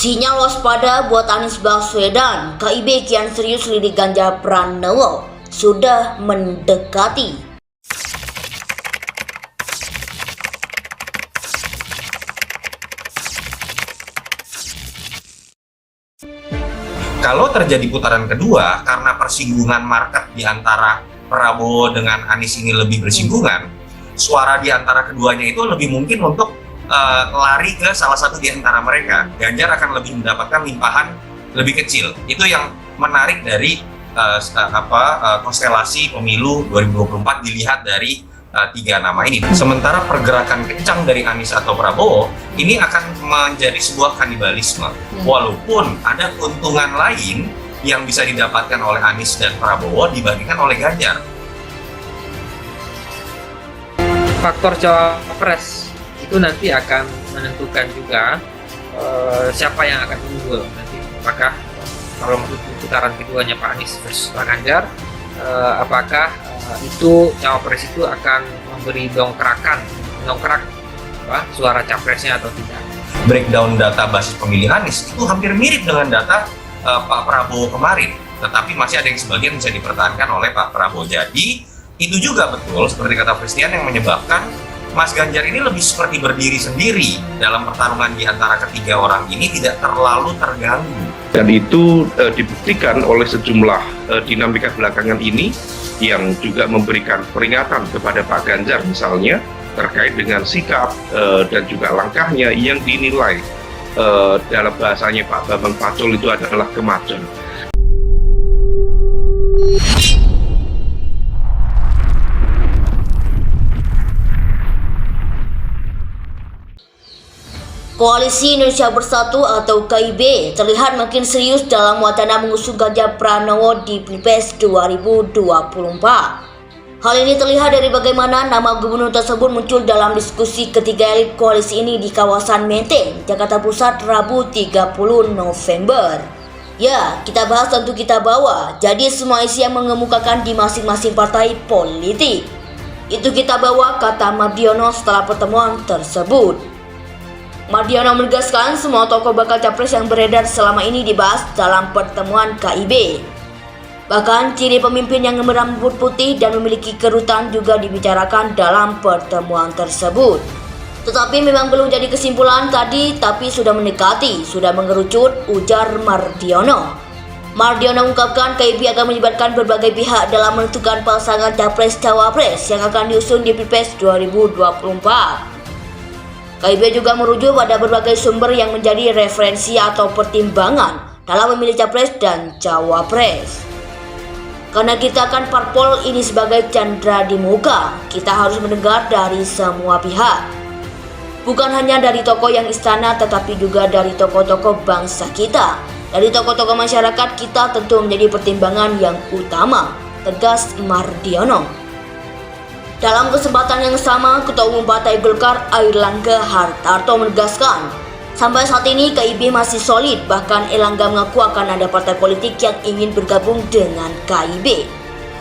Sinyal waspada buat Anies Baswedan, KIB kian serius lidik Ganjar Pranowo, sudah mendekati. Kalau terjadi putaran kedua, karena persinggungan market di antara Prabowo dengan Anies ini lebih bersinggungan, suara di antara keduanya itu lebih mungkin untuk lari ke salah satu di antara mereka. Ganjar akan lebih mendapatkan limpahan lebih kecil. Itu yang menarik dari konstelasi pemilu 2024 dilihat dari tiga nama ini. Sementara pergerakan kencang dari Anies atau Prabowo ini akan menjadi sebuah kanibalisme. Walaupun ada keuntungan lain yang bisa didapatkan oleh Anies dan Prabowo dibandingkan oleh Ganjar. Faktor cawapres itu nanti akan menentukan juga siapa yang akan unggul nanti. Apakah kalau putaran keduanya Pak Anies versus Pak Ganjar, apakah itu cawapres itu akan memberi dongkrak suara capresnya atau tidak? Breakdown data basis pemilih Anies itu hampir mirip dengan data Pak Prabowo kemarin, tetapi masih ada yang sebagian bisa dipertahankan oleh Pak Prabowo. Jadi itu juga betul seperti kata Christian yang menyebabkan Mas Ganjar ini lebih seperti berdiri sendiri dalam pertarungan di antara ketiga orang ini, tidak terlalu terganggu. Dan itu dibuktikan oleh sejumlah dinamika belakangan ini yang juga memberikan peringatan kepada Pak Ganjar misalnya terkait dengan sikap dan juga langkahnya yang dinilai dalam bahasanya Pak Bambang Pacul itu adalah kemajuan. Koalisi Indonesia Bersatu atau KIB terlihat makin serius dalam wacana mengusung Ganjar Pranowo di Pilpres 2024. Hal ini terlihat dari bagaimana nama gubernur tersebut muncul dalam diskusi ketiga elit koalisi ini di kawasan Menteng, Jakarta Pusat, Rabu 30 November. Ya, kita bahas tentu kita bawa, jadi semua isi yang mengemukakan di masing-masing partai politik. Itu kita bawa, kata Mardiono setelah pertemuan tersebut. Mardiono menegaskan semua tokoh bakal capres yang beredar selama ini dibahas dalam pertemuan KIB. Bahkan ciri pemimpin yang berambut putih dan memiliki kerutan juga dibicarakan dalam pertemuan tersebut. Tetapi memang belum jadi kesimpulan tadi, tapi sudah mendekati, sudah mengerucut, ujar Mardiono. Mardiono mengungkapkan KIB akan melibatkan berbagai pihak dalam menentukan pasangan capres-cawapres yang akan diusung di Pilpres 2024. KIB juga merujuk pada berbagai sumber yang menjadi referensi atau pertimbangan dalam memilih capres dan cawapres. Karena kita akan parpol ini sebagai candra di muka, kita harus mendengar dari semua pihak. Bukan hanya dari tokoh yang istana, tetapi juga dari tokoh-tokoh bangsa kita. Dari tokoh-tokoh masyarakat kita tentu menjadi pertimbangan yang utama, tegas Mardiono. Dalam kesempatan yang sama, Ketua Umum Partai Golkar Airlangga Hartarto menegaskan, sampai saat ini KIB masih solid, bahkan Airlangga mengaku akan ada partai politik yang ingin bergabung dengan KIB.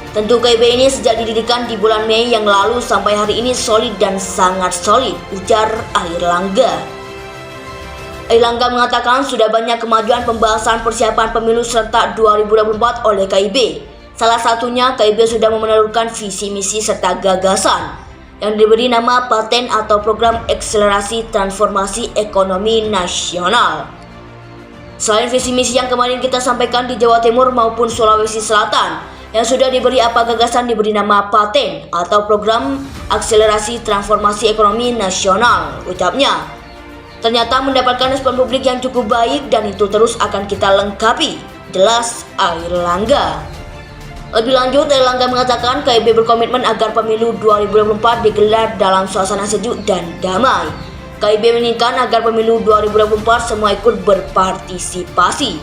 Tentu KIB ini sejak didirikan di bulan Mei yang lalu sampai hari ini solid dan sangat solid, ujar Airlangga. Airlangga mengatakan sudah banyak kemajuan pembahasan persiapan pemilu serentak 2024 oleh KIB. Salah satunya, KIB sudah menelurkan visi misi serta gagasan yang diberi nama paten atau program akselerasi transformasi ekonomi nasional. Selain visi misi yang kemarin kita sampaikan di Jawa Timur maupun Sulawesi Selatan, yang sudah diberi gagasan diberi nama paten atau program akselerasi transformasi ekonomi nasional, ucapnya. Ternyata mendapatkan respon publik yang cukup baik dan itu terus akan kita lengkapi, jelas Airlangga. Lebih lanjut, Airlangga mengatakan KIB berkomitmen agar pemilu 2024 digelar dalam suasana sejuk dan damai. KIB menginginkan agar pemilu 2024 semua ikut berpartisipasi.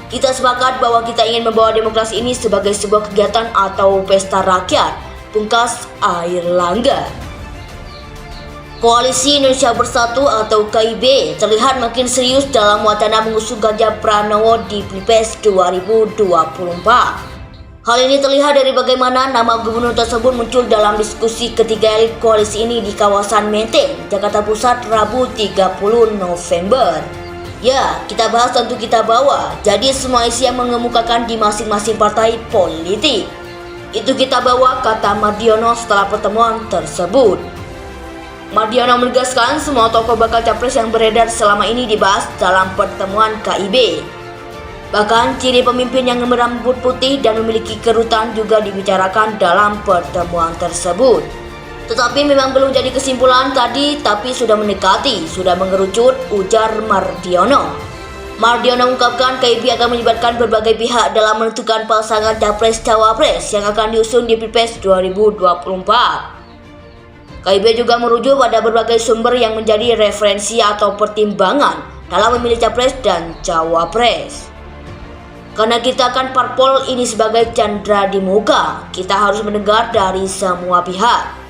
Kita sepakat bahwa kita ingin membawa demokrasi ini sebagai sebuah kegiatan atau pesta rakyat, pungkas Airlangga. Koalisi Indonesia Bersatu atau KIB terlihat makin serius dalam wacana mengusung Ganjar Pranowo di Pilpres 2024. Hal ini terlihat dari bagaimana nama gubernur tersebut muncul dalam diskusi ketiga elit koalisi ini di kawasan Menteng, Jakarta Pusat, Rabu 30 November. Ya, kita bahas tentu kita bawa. Jadi semua isi yang mengemukakan di masing-masing partai politik itu kita bawa, kata Mardiono setelah pertemuan tersebut. Mardiono menegaskan semua tokoh bakal capres yang beredar selama ini dibahas dalam pertemuan KIB. Bahkan ciri pemimpin yang berambut putih dan memiliki kerutan juga dibicarakan dalam pertemuan tersebut. Tetapi memang belum jadi kesimpulan tadi, tapi sudah mendekati, sudah mengerucut, ujar Mardiono. Mardiono mengungkapkan KIB akan melibatkan berbagai pihak dalam menentukan pasangan capres-cawapres yang akan diusung di Pilpres 2024. KIB juga merujuk pada berbagai sumber yang menjadi referensi atau pertimbangan dalam memilih capres dan cawapres. Karena kita akan parpol ini sebagai candra di muka, kita harus mendengar dari semua pihak.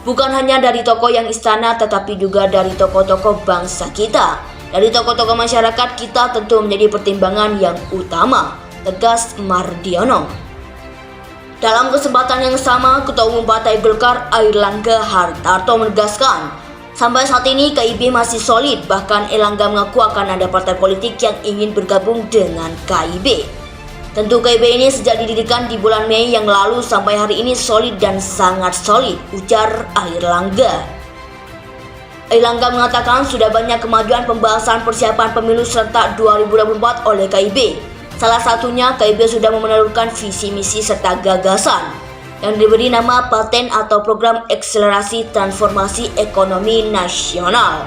Bukan hanya dari tokoh yang istana, tetapi juga dari tokoh-tokoh bangsa kita. Dari tokoh-tokoh masyarakat kita tentu menjadi pertimbangan yang utama, tegas Mardiono. Dalam kesempatan yang sama, Ketua Umum Partai Golkar Airlangga Hartarto menegaskan, sampai saat ini KIB masih solid, bahkan Airlangga mengaku akan ada partai politik yang ingin bergabung dengan KIB. Tentu KIB ini sejak didirikan di bulan Mei yang lalu sampai hari ini solid dan sangat solid, ujar Airlangga. Airlangga mengatakan sudah banyak kemajuan pembahasan persiapan pemilu serentak 2024 oleh KIB. Salah satunya KIB sudah menelurkan visi misi serta gagasan yang diberi nama Paten atau Program Akselerasi Transformasi Ekonomi Nasional.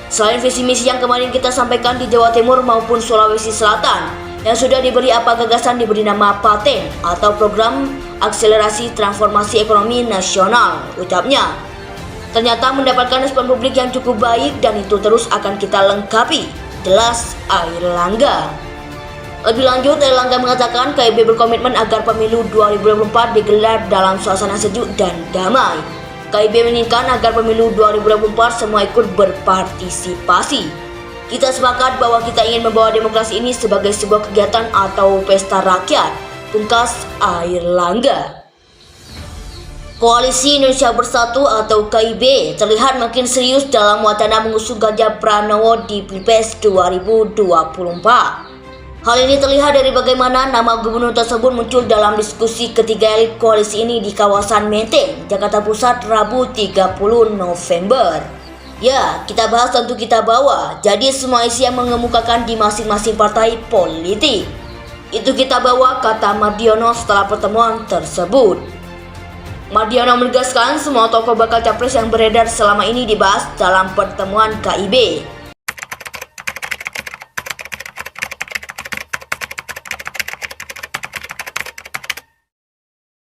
Selain visi misi yang kemarin kita sampaikan di Jawa Timur maupun Sulawesi Selatan, yang sudah diberi gagasan diberi nama Paten atau Program Akselerasi Transformasi Ekonomi Nasional, ucapnya. Ternyata mendapatkan respon publik yang cukup baik dan itu terus akan kita lengkapi, jelas Airlangga. Lebih lanjut, Airlangga mengatakan KIB berkomitmen agar pemilu 2024 digelar dalam suasana sejuk dan damai. KIB menginginkan agar pemilu 2024 semua ikut berpartisipasi. Kita sepakat bahwa kita ingin membawa demokrasi ini sebagai sebuah kegiatan atau pesta rakyat, pungkas Airlangga. Koalisi Indonesia Bersatu atau KIB terlihat makin serius dalam wacana mengusung Ganjar Pranowo di Pilpres 2024. Hal ini terlihat dari bagaimana nama gubernur tersebut muncul dalam diskusi ketiga elit koalisi ini di kawasan Menteng, Jakarta Pusat, Rabu 30 November. Ya, kita bahas tentu kita bawa. Jadi semua isi yang mengemukakan di masing-masing partai politik itu kita bawa, kata Mardiono setelah pertemuan tersebut. Mardiono menegaskan semua tokoh bakal capres yang beredar selama ini dibahas dalam pertemuan KIB.